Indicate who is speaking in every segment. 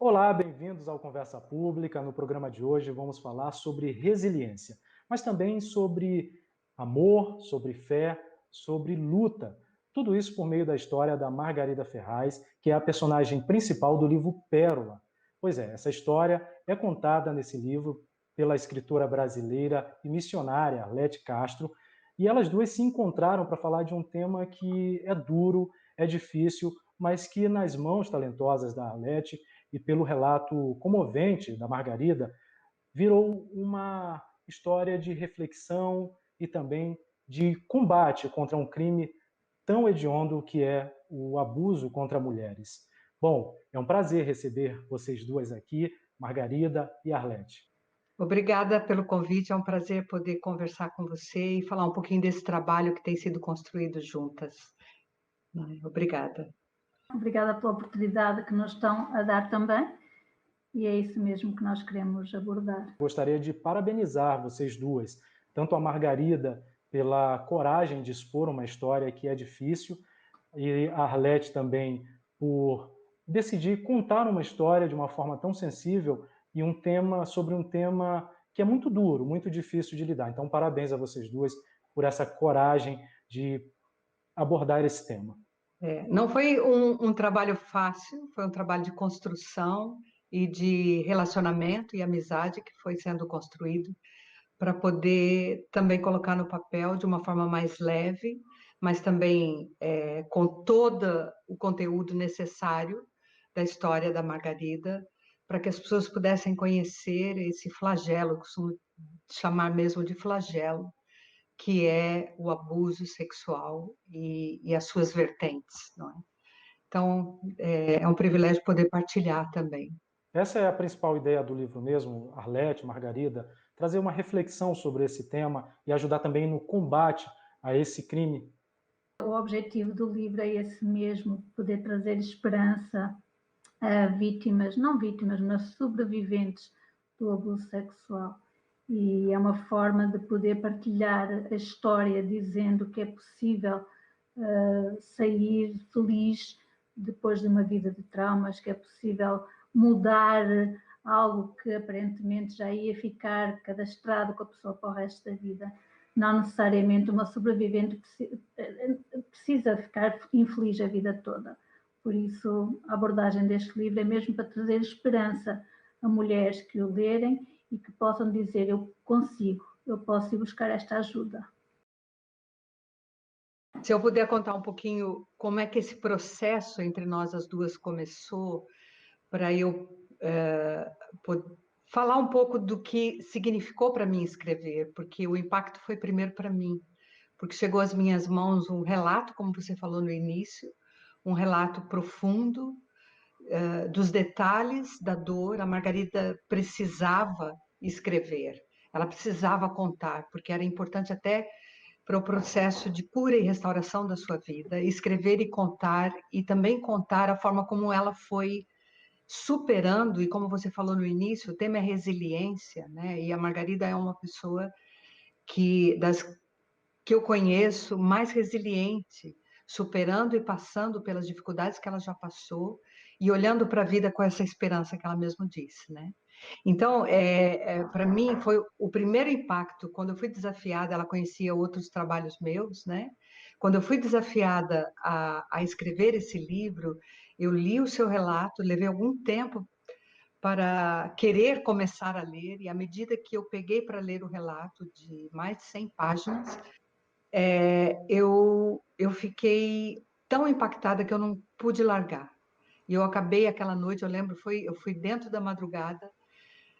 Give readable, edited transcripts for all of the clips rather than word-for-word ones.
Speaker 1: Olá, bem-vindos ao Conversa Pública. No programa de hoje vamos falar sobre resiliência, mas também sobre amor, sobre fé, sobre luta. Tudo isso por meio da história da Margarida Ferraz, que é a personagem principal do livro Pérola. Pois é, essa história é contada nesse livro pela escritora brasileira e missionária Arlete Castro, e elas duas se encontraram para falar de um tema que é duro, é difícil, mas que nas mãos talentosas da Arlete e pelo relato comovente da Margarida, virou uma história de reflexão e também de combate contra um crime tão hediondo que é o abuso contra mulheres. Bom, é um prazer receber vocês duas aqui, Margarida e Arlete.
Speaker 2: Obrigada pelo convite, é um prazer poder conversar com você e falar um pouquinho desse trabalho que tem sido construído juntas. Obrigada.
Speaker 3: Obrigada pela oportunidade que nos estão a dar também, e é isso mesmo que nós queremos abordar.
Speaker 1: Gostaria de parabenizar vocês duas, tanto a Margarida pela coragem de expor uma história que é difícil, e a Arlete também por decidir contar uma história de uma forma tão sensível e sobre um tema que é muito duro, muito difícil de lidar. Então, parabéns a vocês duas por essa coragem de abordar esse tema.
Speaker 2: Não foi um trabalho fácil, foi um trabalho de construção e de relacionamento e amizade que foi sendo construído para poder também colocar no papel de uma forma mais leve, mas também com todo o conteúdo necessário da história da Margarida, para que as pessoas pudessem conhecer esse flagelo, eu costumo chamar mesmo de flagelo, que é o abuso sexual e as suas vertentes, não é? Então, é um privilégio poder partilhar também.
Speaker 1: Essa é a principal ideia do livro mesmo, Arlete, Margarida, trazer uma reflexão sobre esse tema e ajudar também no combate a esse crime.
Speaker 3: O objetivo do livro é esse mesmo, poder trazer esperança a vítimas, não vítimas, mas sobreviventes do abuso sexual. E é uma forma de poder partilhar a história, dizendo que é possível sair feliz depois de uma vida de traumas, que é possível mudar algo que aparentemente já ia ficar cadastrado com a pessoa para o resto da vida. Não necessariamente uma sobrevivente precisa ficar infeliz a vida toda. Por isso, a abordagem deste livro é mesmo para trazer esperança a mulheres que o lerem e que possam dizer: eu consigo, eu posso ir buscar esta ajuda.
Speaker 2: Se eu puder contar um pouquinho como é que esse processo entre nós as duas começou, para eu falar um pouco do que significou para mim escrever, porque o impacto foi primeiro para mim, porque chegou às minhas mãos um relato, como você falou no início, um relato profundo dos detalhes da dor. A Margarida precisava escrever, ela precisava contar, porque era importante até para o processo de cura e restauração da sua vida, escrever e também contar a forma como ela foi superando, e como você falou no início, o tema é resiliência, né? E a Margarida é uma pessoa que eu conheço mais resiliente, superando e passando pelas dificuldades que ela já passou e olhando para a vida com essa esperança que ela mesma disse, né? Então, para mim, foi o primeiro impacto, quando eu fui desafiada, ela conhecia outros trabalhos meus, né? Quando eu fui desafiada a escrever esse livro, eu li o seu relato, levei algum tempo para querer começar a ler, e à medida que eu peguei para ler o relato de mais de 100 páginas, eu fiquei tão impactada que eu não pude largar. E eu acabei aquela noite, eu lembro, eu fui dentro da madrugada,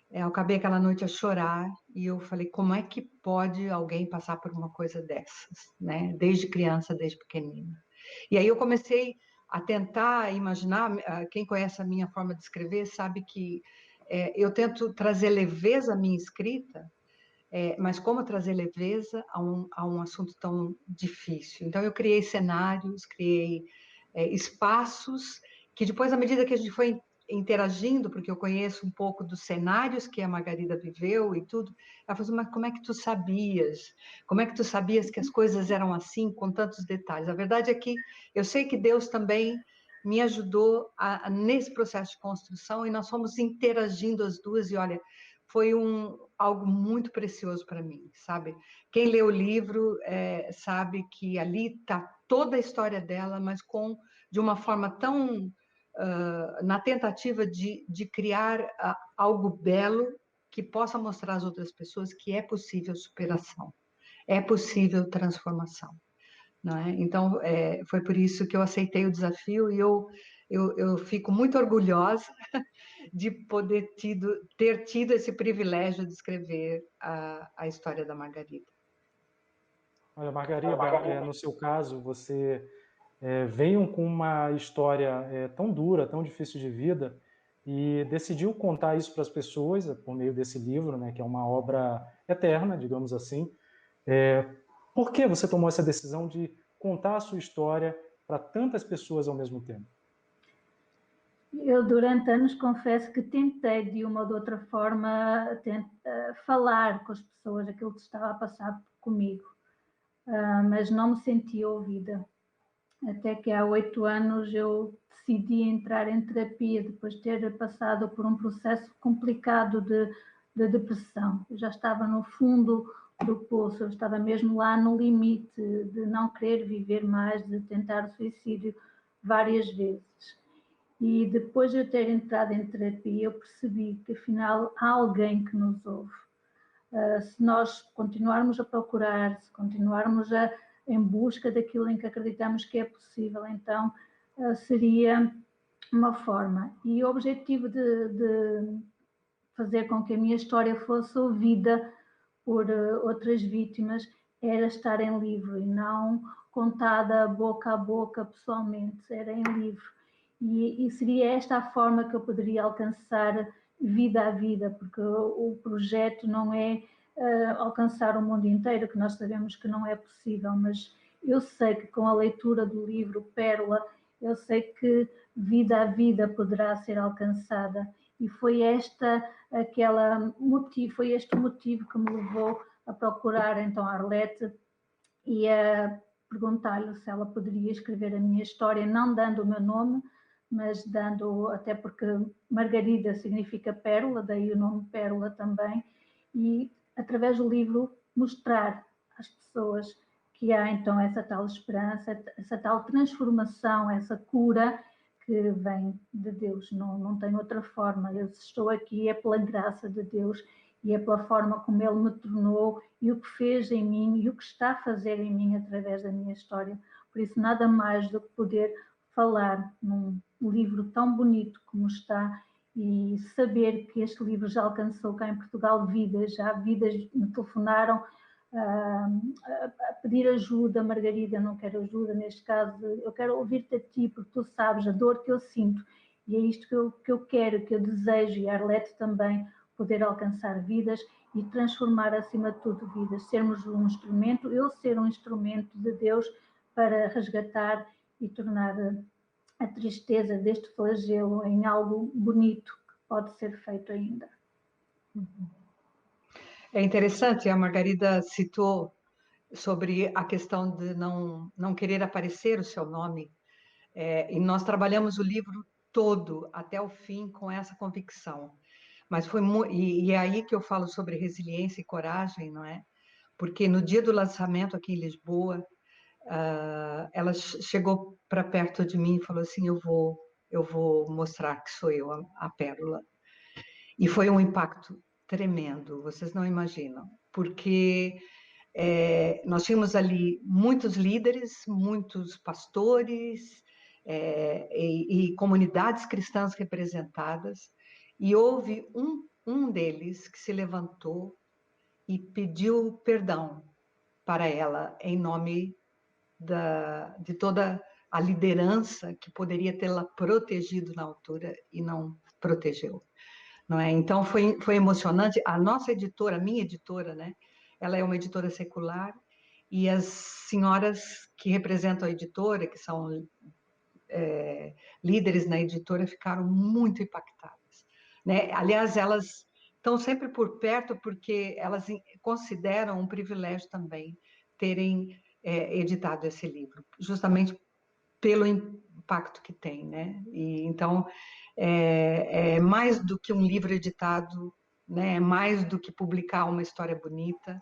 Speaker 2: eu acabei aquela noite a chorar, e eu falei: como é que pode alguém passar por uma coisa dessas, né? Desde criança, desde pequenina. E aí eu comecei a tentar imaginar, quem conhece a minha forma de escrever sabe que eu tento trazer leveza à minha escrita, mas como trazer leveza a um assunto tão difícil? Então, eu criei cenários, criei espaços, que depois, à medida que a gente foi interagindo, porque eu conheço um pouco dos cenários que a Margarida viveu e tudo, ela falou assim: mas como é que tu sabias? Como é que tu sabias que as coisas eram assim, com tantos detalhes? A verdade é que eu sei que Deus também me ajudou nesse processo de construção, e nós fomos interagindo as duas, e olha, foi algo muito precioso para mim, sabe? Quem lê o livro sabe que ali está toda a história dela, mas de uma forma tão... na tentativa de criar algo belo que possa mostrar às outras pessoas que é possível superação, é possível transformação. Não é? Então, foi por isso que eu aceitei o desafio, e eu fico muito orgulhosa de poder ter tido esse privilégio de escrever a história da Margarida.
Speaker 1: Olha, Margarida, no seu caso, você veio com uma história tão dura, tão difícil de vida, e decidiu contar isso para as pessoas por meio desse livro, né, que é uma obra eterna, digamos assim. Por que você tomou essa decisão de contar a sua história para tantas pessoas ao mesmo tempo?
Speaker 3: Eu, durante anos, confesso que tentei, de uma ou de outra forma, falar com as pessoas aquilo que estava a passar comigo, mas não me sentia ouvida. Até que há 8 anos eu decidi entrar em terapia, depois de ter passado por um processo complicado de depressão. Eu já estava no fundo do poço, eu estava mesmo lá no limite de não querer viver mais, de tentar o suicídio várias vezes. E depois de eu ter entrado em terapia, eu percebi que afinal há alguém que nos ouve. Se nós continuarmos a procurar, se continuarmos em busca daquilo em que acreditamos que é possível, então seria uma forma. E o objetivo de fazer com que a minha história fosse ouvida por outras vítimas era estar em livro e não contada boca a boca pessoalmente, era em livro. E seria esta a forma que eu poderia alcançar vida a vida, porque o projeto não é alcançar o mundo inteiro, que nós sabemos que não é possível, mas eu sei que com a leitura do livro Pérola, eu sei que vida a vida poderá ser alcançada, e foi este o motivo que me levou a procurar então a Arlete e a perguntar-lhe se ela poderia escrever a minha história, não dando o meu nome, mas dando, até porque Margarida significa pérola, daí o nome Pérola também, e através do livro mostrar às pessoas que há então essa tal esperança, essa tal transformação, essa cura que vem de Deus, não tem outra forma. Eu estou aqui é pela graça de Deus e é pela forma como Ele me tornou e o que fez em mim e o que está a fazer em mim através da minha história. Por isso, nada mais do que poder falar num livro tão bonito como está e saber que este livro já alcançou cá em Portugal vidas, já vidas me telefonaram a pedir ajuda. Margarida, eu não quero ajuda neste caso, eu quero ouvir-te a ti, porque tu sabes a dor que eu sinto, e é isto que eu quero, que eu desejo, e a Arlete também, poder alcançar vidas e transformar acima de tudo vidas, sermos um instrumento, eu ser um instrumento de Deus para resgatar e tornar a tristeza deste flagelo em algo bonito que pode ser feito ainda.
Speaker 2: É interessante, a Margarida citou sobre a questão de não querer aparecer o seu nome, e nós trabalhamos o livro todo, até o fim, com essa convicção. Mas e é aí que eu falo sobre resiliência e coragem, não é? Porque no dia do lançamento aqui em Lisboa, ela chegou para perto de mim e falou assim: eu vou mostrar que sou eu a Pérola. E foi um impacto tremendo, vocês não imaginam, porque nós tínhamos ali muitos líderes, muitos pastores e comunidades cristãs representadas, e houve um deles que se levantou e pediu perdão para ela em nome de toda a liderança que poderia tê-la protegido na altura e não protegeu. Não é? Então foi emocionante. A nossa editora, a minha editora, né? Ela é uma editora secular, e as senhoras que representam a editora, que são líderes na editora, ficaram muito impactadas, né? Aliás, elas estão sempre por perto porque elas consideram um privilégio também terem editado esse livro, justamente impacto que tem, né? E então é mais do que um livro editado, né? É mais do que publicar uma história bonita,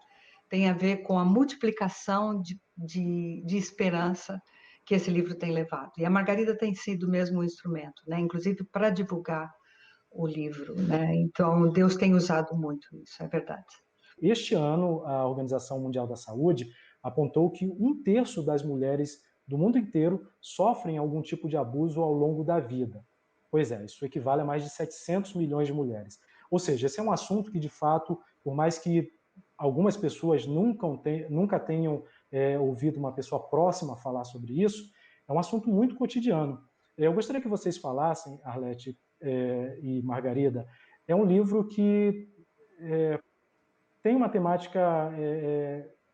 Speaker 2: tem a ver com a multiplicação de esperança que esse livro tem levado. E a Margarida tem sido mesmo um instrumento, né? Inclusive para divulgar o livro, né? Então Deus tem usado muito isso, é verdade.
Speaker 1: Este ano, a Organização Mundial da Saúde apontou que 1/3 das mulheres do mundo inteiro sofrem algum tipo de abuso ao longo da vida. Pois é, isso equivale a mais de 700 milhões de mulheres. Ou seja, esse é um assunto que, de fato, por mais que algumas pessoas nunca tenham ouvido uma pessoa próxima falar sobre isso, é um assunto muito cotidiano. Eu gostaria que vocês falassem, Arlete e Margarida, é um livro que tem uma temática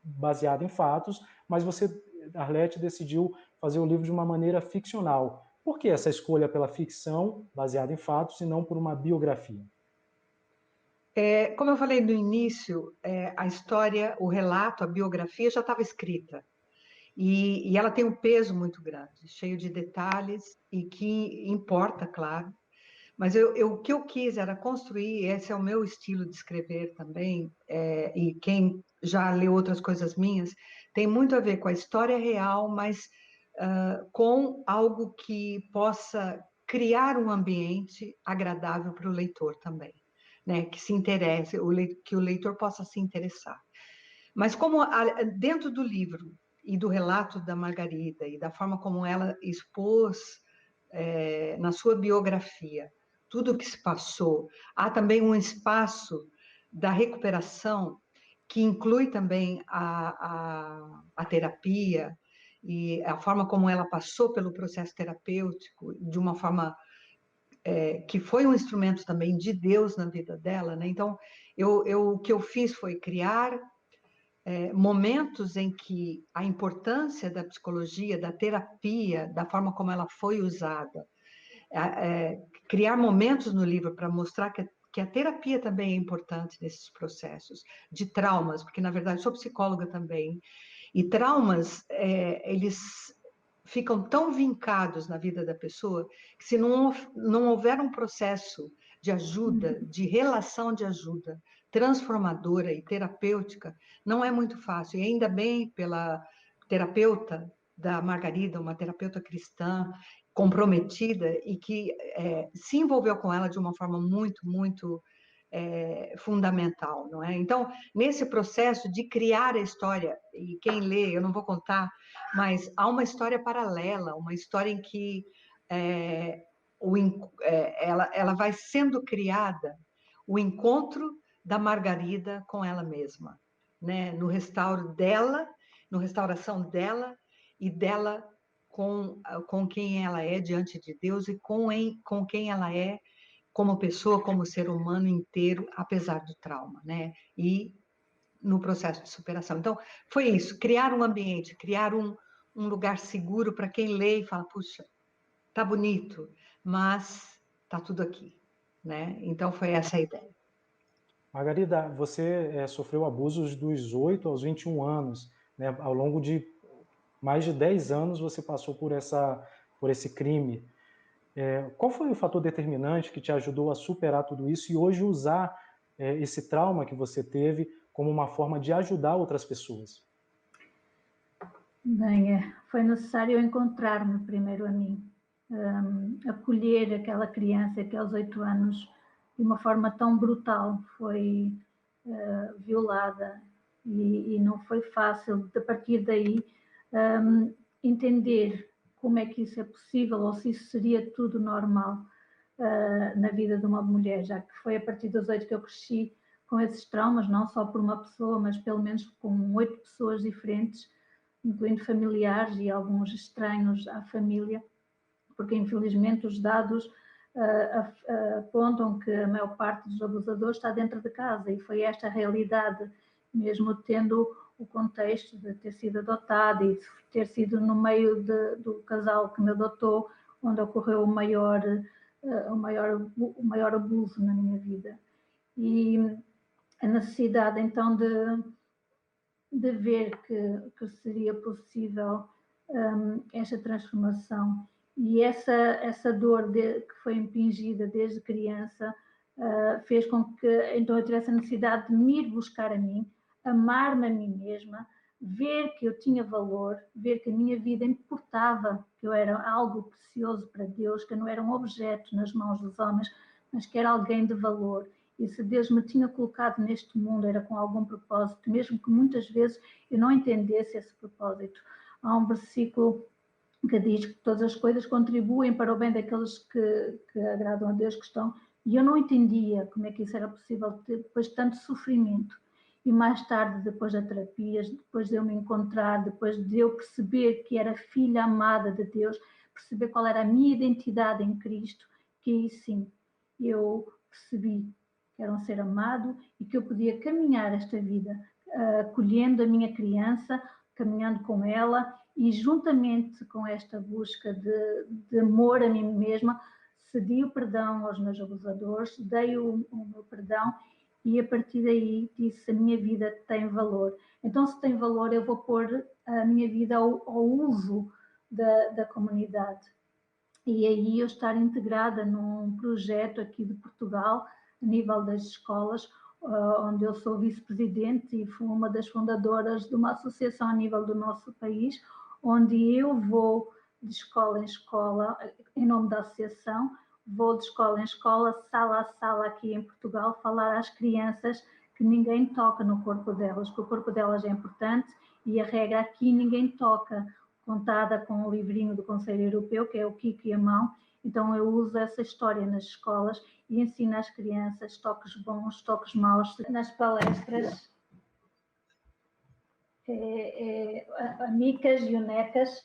Speaker 1: baseada em fatos, mas você, Arlete, decidiu fazer o livro de uma maneira ficcional. Por que essa escolha pela ficção, baseada em fatos, e não por uma biografia?
Speaker 2: Como eu falei no início, a história, o relato, a biografia já estava escrita. E ela tem um peso muito grande, cheio de detalhes, e que importa, claro. Mas o que eu quis era construir, esse é o meu estilo de escrever também, e quem já leu outras coisas minhas, tem muito a ver com a história real, mas com algo que possa criar um ambiente agradável para o leitor também, né? Que se interesse, que o leitor possa se interessar. Mas como dentro do livro e do relato da Margarida e da forma como ela expôs na sua biografia tudo o que se passou, há também um espaço da recuperação que inclui também a terapia e a forma como ela passou pelo processo terapêutico de uma forma que foi um instrumento também de Deus na vida dela, né? Então, o que eu fiz foi criar momentos em que a importância da psicologia, da terapia, da forma como ela foi usada, criar momentos no livro para mostrar que a terapia também é importante nesses processos de traumas, porque, na verdade, sou psicóloga também, e traumas, eles ficam tão vincados na vida da pessoa que se não houver um processo de ajuda, de relação de ajuda transformadora e terapêutica, não é muito fácil. E ainda bem pela terapeuta da Margarida, uma terapeuta cristã comprometida e que se envolveu com ela de uma forma muito, muito fundamental, não é? Então, nesse processo de criar a história, e quem lê, eu não vou contar, mas há uma história paralela, uma história em que ela vai sendo criada, o encontro da Margarida com ela mesma, né? No restauração dela e dela com quem ela é diante de Deus e com quem ela é como pessoa, como ser humano inteiro, apesar do trauma, né? E no processo de superação. Então, foi isso, criar um ambiente, criar um lugar seguro para quem lê e fala, puxa, tá bonito, mas tá tudo aqui, né? Então, foi essa a ideia.
Speaker 1: Margarida, você sofreu abusos dos 8 aos 21 anos, né? Ao longo de mais de 10 anos você passou por esse crime. Qual foi o fator determinante que te ajudou a superar tudo isso e hoje usar esse trauma que você teve como uma forma de ajudar outras pessoas?
Speaker 3: Bem, foi necessário encontrar-me primeiro a mim, acolher aquela criança que aos 8 anos, de uma forma tão brutal, foi violada e não foi fácil, a partir daí, entender como é que isso é possível ou se isso seria tudo normal na vida de uma mulher, já que foi a partir dos 8 que eu cresci com esses traumas, não só por uma pessoa, mas pelo menos com 8 pessoas diferentes, incluindo familiares e alguns estranhos à família, porque infelizmente os dados apontam que a maior parte dos abusadores está dentro de casa e foi esta a realidade, mesmo tendo o contexto de ter sido adotada e de ter sido no meio do casal que me adotou, onde ocorreu o maior abuso na minha vida. E a necessidade então de ver que seria possível esta transformação E essa dor que foi impingida desde criança fez com que então eu tivesse a necessidade de me ir buscar a mim, amar-me a mim mesma, ver que eu tinha valor, ver que a minha vida importava, que eu era algo precioso para Deus, que eu não era um objeto nas mãos dos homens, mas que era alguém de valor. E se Deus me tinha colocado neste mundo era com algum propósito, mesmo que muitas vezes eu não entendesse esse propósito. Há um versículo que diz que todas as coisas contribuem para o bem daqueles que agradam a Deus, que estão... E eu não entendia como é que isso era possível depois de tanto sofrimento. E mais tarde, depois das terapias, depois de eu me encontrar, depois de eu perceber que era filha amada de Deus, perceber qual era a minha identidade em Cristo, que aí sim eu percebi que era um ser amado e que eu podia caminhar esta vida, acolhendo a minha criança, caminhando com ela e juntamente com esta busca de amor a mim mesma, cedi o perdão aos meus abusadores, dei o meu perdão e a partir daí disse: a minha vida tem valor. Então, se tem valor, eu vou pôr a minha vida ao uso da comunidade. E aí eu estar integrada num projeto aqui de Portugal, a nível das escolas, onde eu sou vice-presidente e fui uma das fundadoras de uma associação a nível do nosso país, onde eu vou de escola em escola, em nome da associação, vou de escola em escola, sala a sala aqui em Portugal, falar às crianças que ninguém toca no corpo delas, que o corpo delas é importante e a regra aqui ninguém toca, contada com o livrinho do Conselho Europeu, que é o Kiko e a Mão. Então eu uso essa história nas escolas e ensino às crianças toques bons, toques maus. Nas palestras, a Micas e o Necas,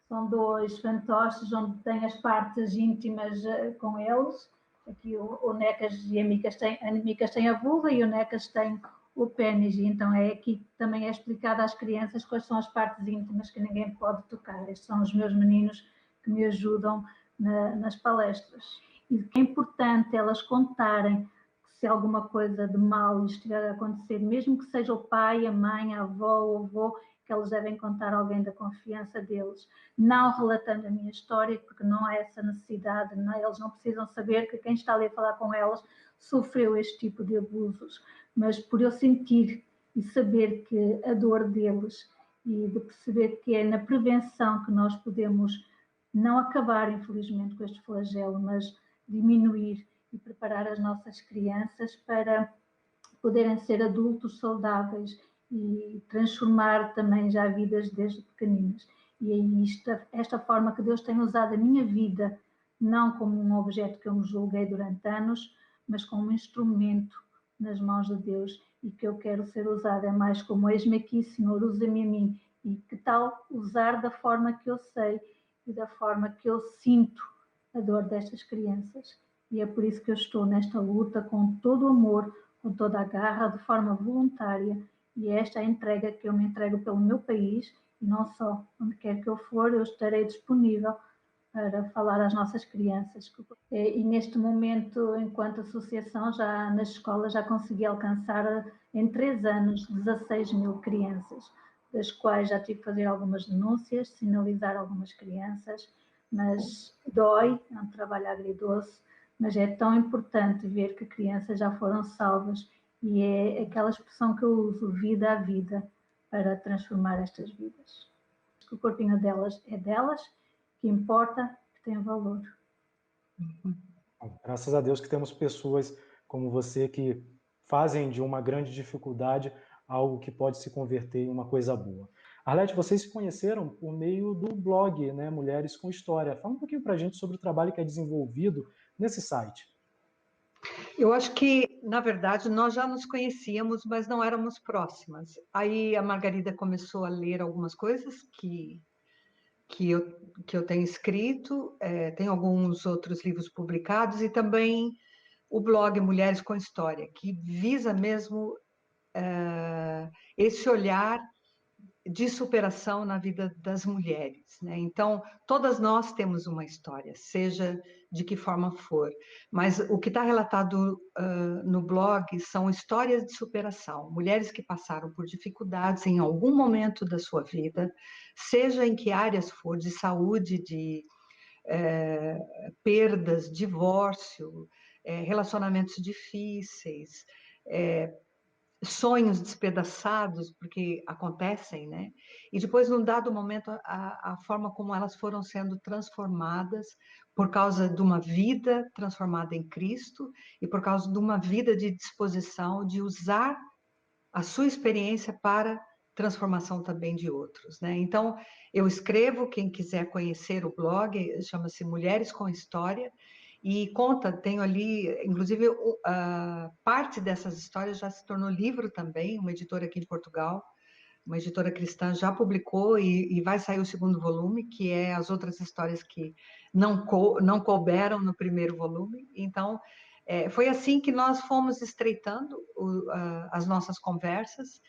Speaker 3: são dois fantoches onde tem as partes íntimas com eles. Aqui o Necas e a Micas têm a vulva e o Necas tem o pênis, e então é aqui que também é explicado às crianças quais são as partes íntimas que ninguém pode tocar. Estes são os meus meninos que me ajudam nas palestras. E que é importante elas contarem que se alguma coisa de mal estiver a acontecer, mesmo que seja o pai, a mãe, a avó, o avô, que eles devem contar a alguém da confiança deles, não relatando a minha história, porque não há essa necessidade, não, eles não precisam saber que quem está ali a falar com elas sofreu este tipo de abusos, mas por eu sentir e saber que a dor deles e de perceber que é na prevenção que nós podemos não acabar, infelizmente, com este flagelo, mas diminuir e preparar as nossas crianças para poderem ser adultos saudáveis e transformar também já vidas desde pequeninas. E é esta forma que Deus tem usado a minha vida, não como um objeto que eu me julguei durante anos, mas como um instrumento nas mãos de Deus e que eu quero ser usada. É mais como: eis-me aqui, Senhor, usa-me a mim. E que tal usar da forma que eu sei e da forma que eu sinto a dor destas crianças. E é por isso que eu estou nesta luta com todo o amor, com toda a garra, de forma voluntária, e esta é a entrega que eu me entrego pelo meu país, e não só, onde quer que eu for, eu estarei disponível para falar às nossas crianças. E neste momento, enquanto associação, já nas escolas já consegui alcançar em 3 anos 16 mil crianças, das quais já tive que fazer algumas denúncias, sinalizar algumas crianças, mas dói, é um trabalho agridoce, mas é tão importante ver que crianças já foram salvas, e é aquela expressão que eu uso, vida a vida, para transformar estas vidas. O corpinho delas é delas, que importa, que tem valor.
Speaker 1: Graças a Deus que temos pessoas como você que fazem de uma grande dificuldade algo que pode se converter em uma coisa boa. Arlete, vocês se conheceram por meio do blog, né, Mulheres com História. Fala um pouquinho para a gente sobre o trabalho que é desenvolvido nesse site.
Speaker 2: Eu acho que, na verdade, nós já nos conhecíamos, mas não éramos próximas. Aí a Margarida começou a ler algumas coisas que eu tenho escrito, tem alguns outros livros publicados, e também o blog Mulheres com História, que visa mesmo esse olhar de superação na vida das mulheres, né? Então, todas nós temos uma história, seja de que forma for, mas o que está relatado no blog são histórias de superação, mulheres que passaram por dificuldades em algum momento da sua vida, seja em que áreas for, de saúde, de perdas, divórcio, relacionamentos difíceis, sonhos despedaçados, porque acontecem, né? E depois, num dado momento, a forma como elas foram sendo transformadas por causa de uma vida transformada em Cristo e por causa de uma vida de disposição de usar a sua experiência para transformação também de outros, né? Então, eu escrevo, quem quiser conhecer o blog, chama-se Mulheres com História, e conta, tenho ali, inclusive, parte dessas histórias já se tornou livro também, uma editora aqui de Portugal, uma editora cristã já publicou e vai sair o segundo volume, que é as outras histórias que não couberam no primeiro volume. Então, foi assim que nós fomos estreitando as nossas conversas,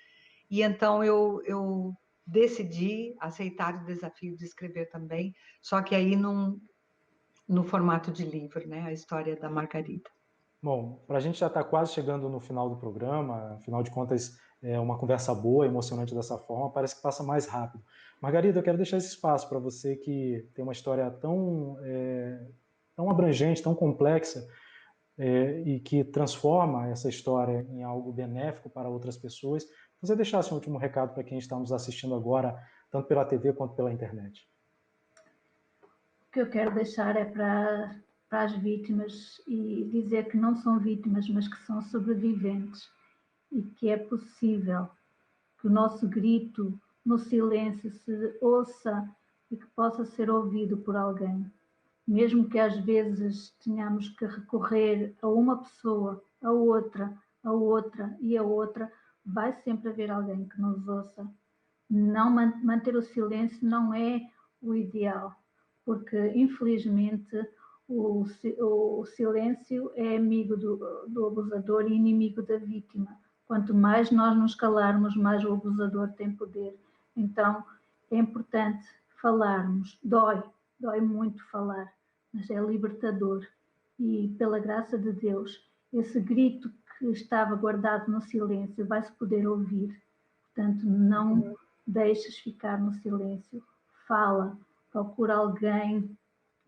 Speaker 2: e então eu decidi aceitar o desafio de escrever também, só que aí no formato de livro, né? A história da Margarida.
Speaker 1: Bom, para a gente já está quase chegando no final do programa, afinal de contas, é uma conversa boa, emocionante dessa forma, parece que passa mais rápido. Margarida, eu quero deixar esse espaço para você que tem uma história tão abrangente, tão complexa, e que transforma essa história em algo benéfico para outras pessoas. Você deixasse um último recado para quem está nos assistindo agora, tanto pela TV quanto pela internet.
Speaker 3: O que eu quero deixar é para as vítimas e dizer que não são vítimas, mas que são sobreviventes e que é possível que o nosso grito no silêncio se ouça e que possa ser ouvido por alguém. Mesmo que às vezes tenhamos que recorrer a uma pessoa, a outra e a outra, vai sempre haver alguém que nos ouça. Não manter o silêncio não é o ideal, porque infelizmente o silêncio é amigo do abusador e inimigo da vítima. Quanto mais nós nos calarmos, mais o abusador tem poder. Então é importante falarmos. Dói muito falar, mas é libertador. E pela graça de Deus, esse grito que estava guardado no silêncio vai-se poder ouvir. Portanto, não deixes ficar no silêncio. Fala, procura alguém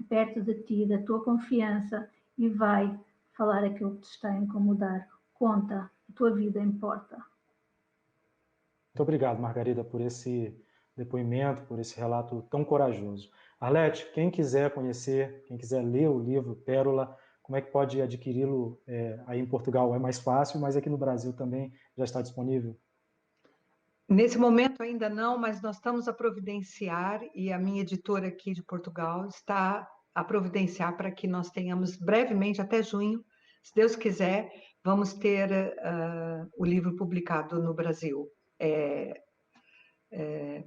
Speaker 3: perto de ti, da tua confiança, e vai falar aquilo que te está a incomodar. Conta, a tua vida importa.
Speaker 1: Muito obrigado, Margarida, por esse depoimento, por esse relato tão corajoso. Arlete, quem quiser conhecer, quem quiser ler o livro Pérola, como é que pode adquiri-lo? Aí em Portugal é mais fácil, mas aqui no Brasil também já está disponível?
Speaker 2: Nesse momento ainda não, mas nós estamos a providenciar, e a minha editora aqui de Portugal está a providenciar para que nós tenhamos brevemente, até junho, se Deus quiser, vamos ter o livro publicado no Brasil.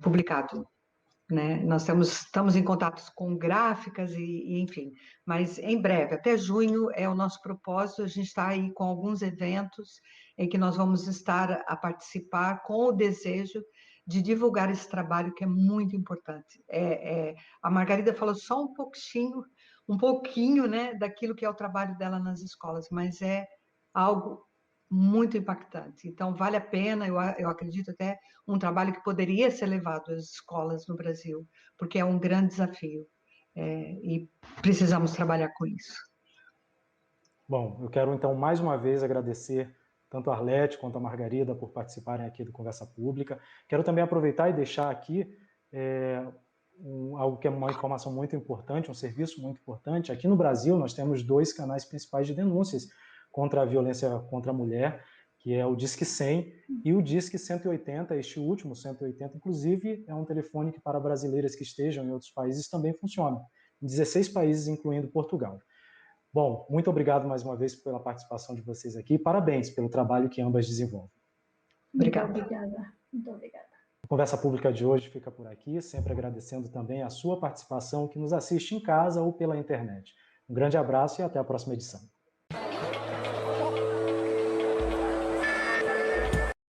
Speaker 2: Publicado, né? Nós estamos em contato com gráficas e enfim, mas em breve, até junho é o nosso propósito. A gente está aí com alguns eventos em que nós vamos estar a participar com o desejo de divulgar esse trabalho que é muito importante. A Margarida falou só um pouquinho, né, daquilo que é o trabalho dela nas escolas, mas é algo muito impactante. Então, vale a pena, eu acredito até, um trabalho que poderia ser levado às escolas no Brasil, porque é um grande desafio, e precisamos trabalhar com isso.
Speaker 1: Bom, eu quero então mais uma vez agradecer tanto a Arlete quanto a Margarida por participarem aqui do Conversa Pública. Quero também aproveitar e deixar aqui algo que é uma informação muito importante, um serviço muito importante. Aqui no Brasil nós temos 2 canais principais de denúncias contra a violência contra a mulher, que é o Disque 100 e o Disque 180, este último, 180, inclusive, é um telefone que para brasileiras que estejam em outros países também funciona, em 16 países, incluindo Portugal. Bom, muito obrigado mais uma vez pela participação de vocês aqui, parabéns pelo trabalho que ambas desenvolvem.
Speaker 2: Obrigada.
Speaker 3: Muito obrigada.
Speaker 1: A Conversa Pública de hoje fica por aqui, sempre agradecendo também a sua participação que nos assiste em casa ou pela internet. Um grande abraço e até a próxima edição.